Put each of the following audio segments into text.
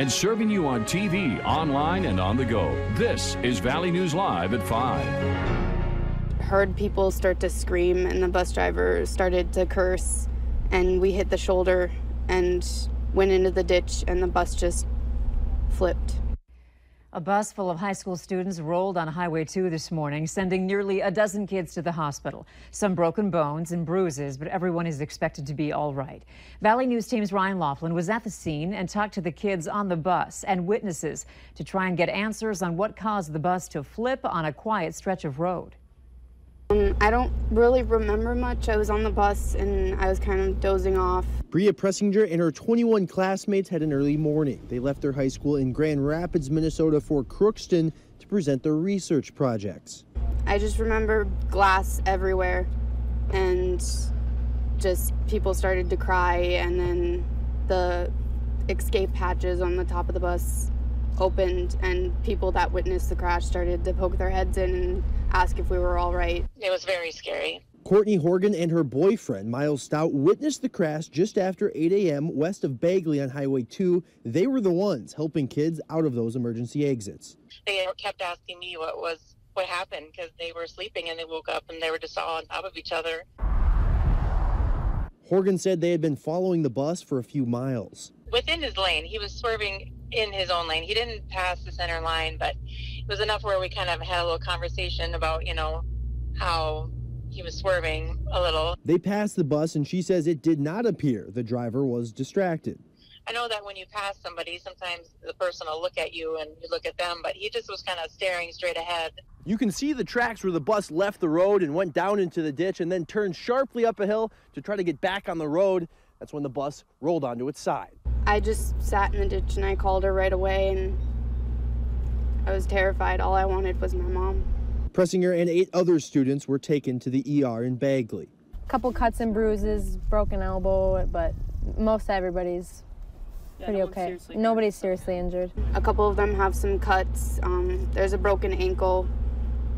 and serving you on TV, online, and on the go. This is Valley News Live at 5. Heard people start to scream, and the bus driver started to curse, and we hit the shoulder and went into the ditch, and the bus just flipped. A bus full of high school students rolled on Highway 2 this morning, sending nearly a dozen kids to the hospital. Some broken bones and bruises, but everyone is expected to be all right. Valley News Team's Ryan Laughlin was at the scene and talked to the kids on the bus and witnesses to try and get answers on what caused the bus to flip on a quiet stretch of road. I don't really remember much. I was on the bus and I was kind of dozing off. Bria Pressinger and her 21 classmates had an early morning. They left their high school in Grand Rapids, Minnesota for Crookston to present their research projects. I just remember glass everywhere and just people started to cry, and then the escape hatches on the top of the bus opened and people that witnessed the crash started to poke their heads in and ask if we were all right. It was very scary. Courtney Horgan and her boyfriend, Miles Stout, witnessed the crash just after 8 a.m. west of Bagley on Highway 2. They were the ones helping kids out of those emergency exits. They kept asking me what happened, because they were sleeping and they woke up and they were just all on top of each other. Horgan said they had been following the bus for a few miles. Within his lane, he was swerving in his own lane. He didn't pass the center line, but it was enough where we kind of had a little conversation about, how he was swerving a little. They passed the bus, and she says it did not appear the driver was distracted. I know that when you pass somebody, sometimes the person will look at you and you look at them, but he just was kind of staring straight ahead. You can see the tracks where the bus left the road and went down into the ditch and then turned sharply up a hill to try to get back on the road. That's when the bus rolled onto its side. I just sat in the ditch and I called her right away, and I was terrified. All I wanted was my mom. Pressinger and 8 other students were taken to the ER in Bagley. A couple cuts and bruises, broken elbow, but most everybody's pretty okay. Nobody's seriously injured. A couple of them have some cuts. There's a broken ankle.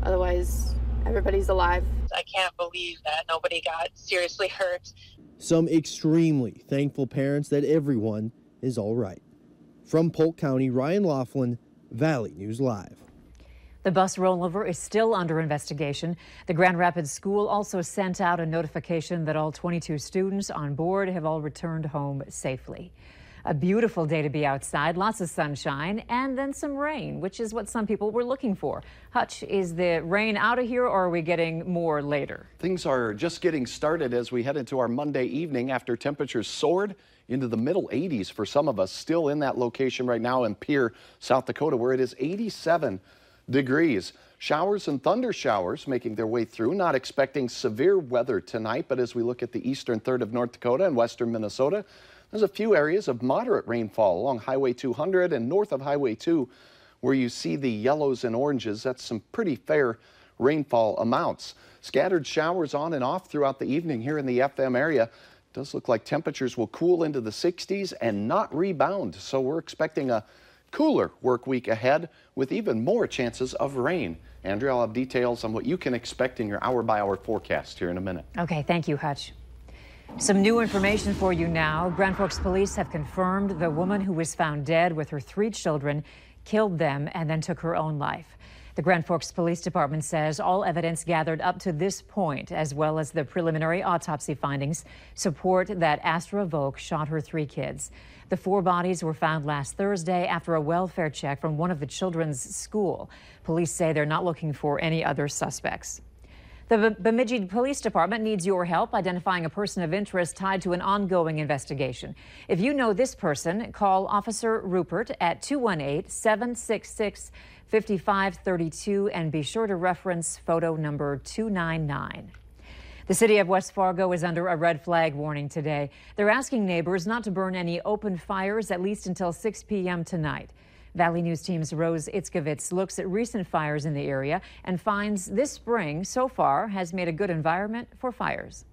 Otherwise, everybody's alive. I can't believe that nobody got seriously hurt. Some extremely thankful parents that everyone is all right. From Polk County, Ryan Laughlin, Valley News Live. The bus rollover is still under investigation. The Grand Rapids school also sent out a notification that all 22 students on board have all returned home safely. A beautiful day to be outside, lots of sunshine, and then some rain, which is what some people were looking for. Hutch, is the rain out of here, or are we getting more later? Things are just getting started as we head into our Monday evening after temperatures soared into the middle 80s for some of us. Still in that location right now in Pierre, South Dakota, where it is 87 degrees. Showers and thunder showers making their way through. Not expecting severe weather tonight, but as we look at the eastern third of North Dakota and western Minnesota, there's a few areas of moderate rainfall along Highway 200 and north of Highway 2 where you see the yellows and oranges. That's some pretty fair rainfall amounts. Scattered showers on and off throughout the evening here in the FM area. It does look like temperatures will cool into the 60s and not rebound. So we're expecting a cooler work week ahead with even more chances of rain. Andrea, I'll have details on what you can expect in your hour-by-hour forecast here in a minute. Okay, thank you, Hutch. Some new information for you now. Grand Forks police have confirmed the woman who was found dead with her 3 children killed them and then took her own life. The Grand Forks Police Department says all evidence gathered up to this point, as well as the preliminary autopsy findings, support that Astra Volk shot her 3 kids. The 4 bodies were found last Thursday after a welfare check from one of the children's school. Police say they're not looking for any other suspects. The Bemidji Police Department needs your help identifying a person of interest tied to an ongoing investigation. If you know this person, call Officer Rupert at 218-766-5532 and be sure to reference photo number 299. The city of West Fargo is under a red flag warning today. They're asking neighbors not to burn any open fires at least until 6 p.m. tonight. Valley News Team's Rose Itzkovitz looks at recent fires in the area and finds this spring so far has made a good environment for fires.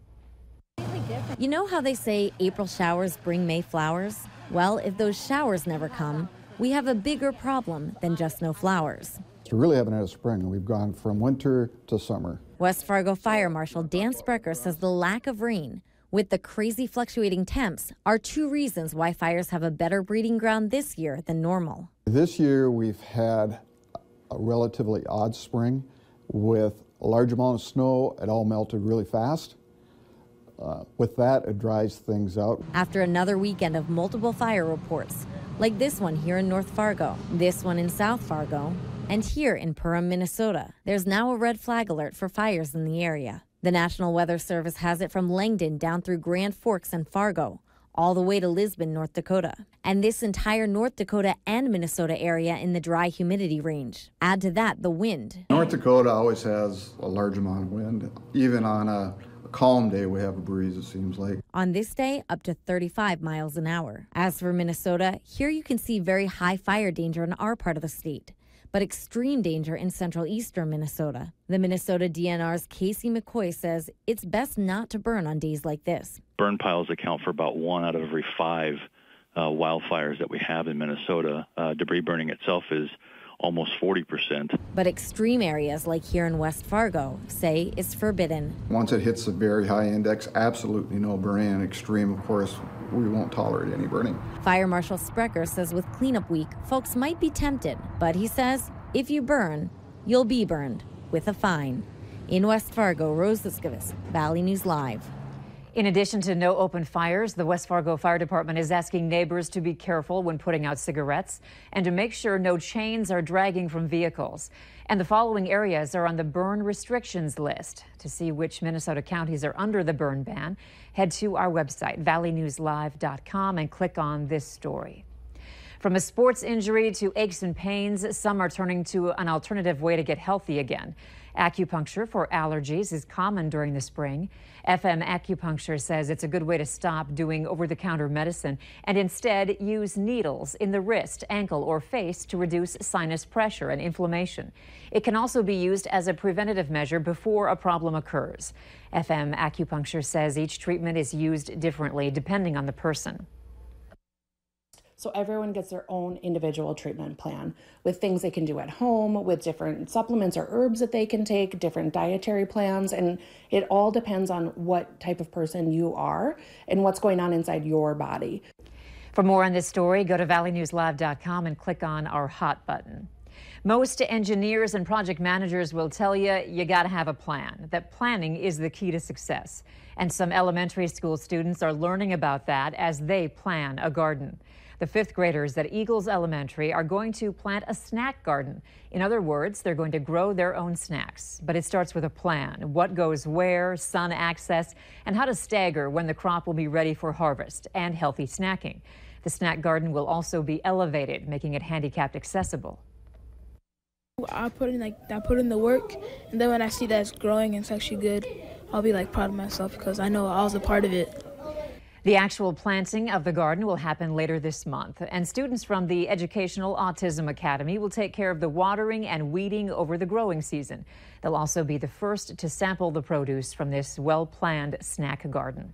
You know how they say April showers bring May flowers? Well, if those showers never come, we have a bigger problem than just no flowers. So we really haven't had a spring. We've gone from winter to summer. West Fargo Fire Marshal Dan Sprecher says the lack of rain with the crazy fluctuating temps are two reasons why fires have a better breeding ground this year than normal. This year we've had a relatively odd spring with a large amount of snow. It all melted really fast. With that, it dries things out. After another weekend of multiple fire reports, like this one here in North Fargo, this one in South Fargo, and here in Perham, Minnesota, there's now a red flag alert for fires in the area. The National Weather Service has it from Langdon down through Grand Forks and Fargo, all the way to Lisbon, North Dakota. And this entire North Dakota and Minnesota area in the dry humidity range. Add to that the wind. North Dakota always has a large amount of wind. Even on a calm day, we have a breeze, it seems like. On this day, up to 35 miles an hour. As for Minnesota, here you can see very high fire danger in our part of the state, but extreme danger in central eastern Minnesota. The Minnesota DNR's Casey McCoy says it's best not to burn on days like this. Burn piles account for about 1 out of every 5 wildfires that we have in Minnesota. Debris burning itself is almost 40%. But extreme areas like here in West Fargo say it's forbidden. Once it hits a very high index, absolutely no burning. And extreme, of course, we won't tolerate any burning. Fire Marshal Sprecher says with cleanup week, folks might be tempted, but he says if you burn, you'll be burned with a fine. In West Fargo, Rose Liskevitz, Valley News Live. In addition to no open fires, the West Fargo Fire Department is asking neighbors to be careful when putting out cigarettes and to make sure no chains are dragging from vehicles. And the following areas are on the burn restrictions list. To see which Minnesota counties are under the burn ban, head to our website, valleynewslive.com, and click on this story. From a sports injury to aches and pains, some are turning to an alternative way to get healthy again. Acupuncture for allergies is common during the spring. FM Acupuncture says it's a good way to stop doing over-the-counter medicine and instead use needles in the wrist, ankle, or face to reduce sinus pressure and inflammation. It can also be used as a preventative measure before a problem occurs. FM Acupuncture says each treatment is used differently depending on the person. So everyone gets their own individual treatment plan with things they can do at home, with different supplements or herbs that they can take, different dietary plans, and it all depends on what type of person you are and what's going on inside your body. For more on this story, go to valleynewslive.com and click on our hot button. Most engineers and project managers will tell you got to have a plan, that planning is the key to success. And some elementary school students are learning about that as they plan a garden. The 5th graders at Eagles Elementary are going to plant a snack garden. In other words, they're going to grow their own snacks. But it starts with a plan: what goes where, sun access, and how to stagger when the crop will be ready for harvest, and healthy snacking. The snack garden will also be elevated, making it handicapped accessible. I put in the work, and then when I see that it's growing and it's actually good, I'll be proud of myself because I know I was a part of it. The actual planting of the garden will happen later this month, and students from the Educational Autism Academy will take care of the watering and weeding over the growing season. They'll also be the first to sample the produce from this well-planned snack garden.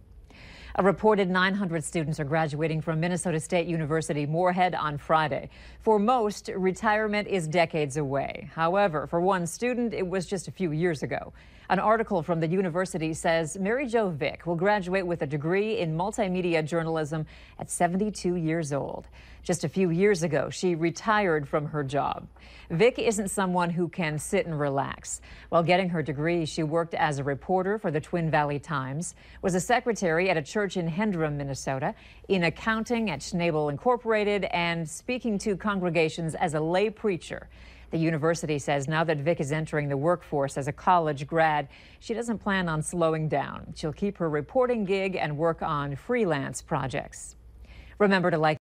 A reported 900 students are graduating from Minnesota State University Moorhead on Friday. For most, retirement is decades away. However, for one student, it was just a few years ago. An article from the university says Mary Jo Vick will graduate with a degree in multimedia journalism at 72 years old. Just a few years ago, she retired from her job. Vick isn't someone who can sit and relax. While getting her degree, she worked as a reporter for the Twin Valley Times, was a secretary at a church in Hendrum, Minnesota, in accounting at Schnabel Incorporated, and speaking to congregations as a lay preacher. The university says now that Vick is entering the workforce as a college grad, she doesn't plan on slowing down. She'll keep her reporting gig and work on freelance projects. Remember to like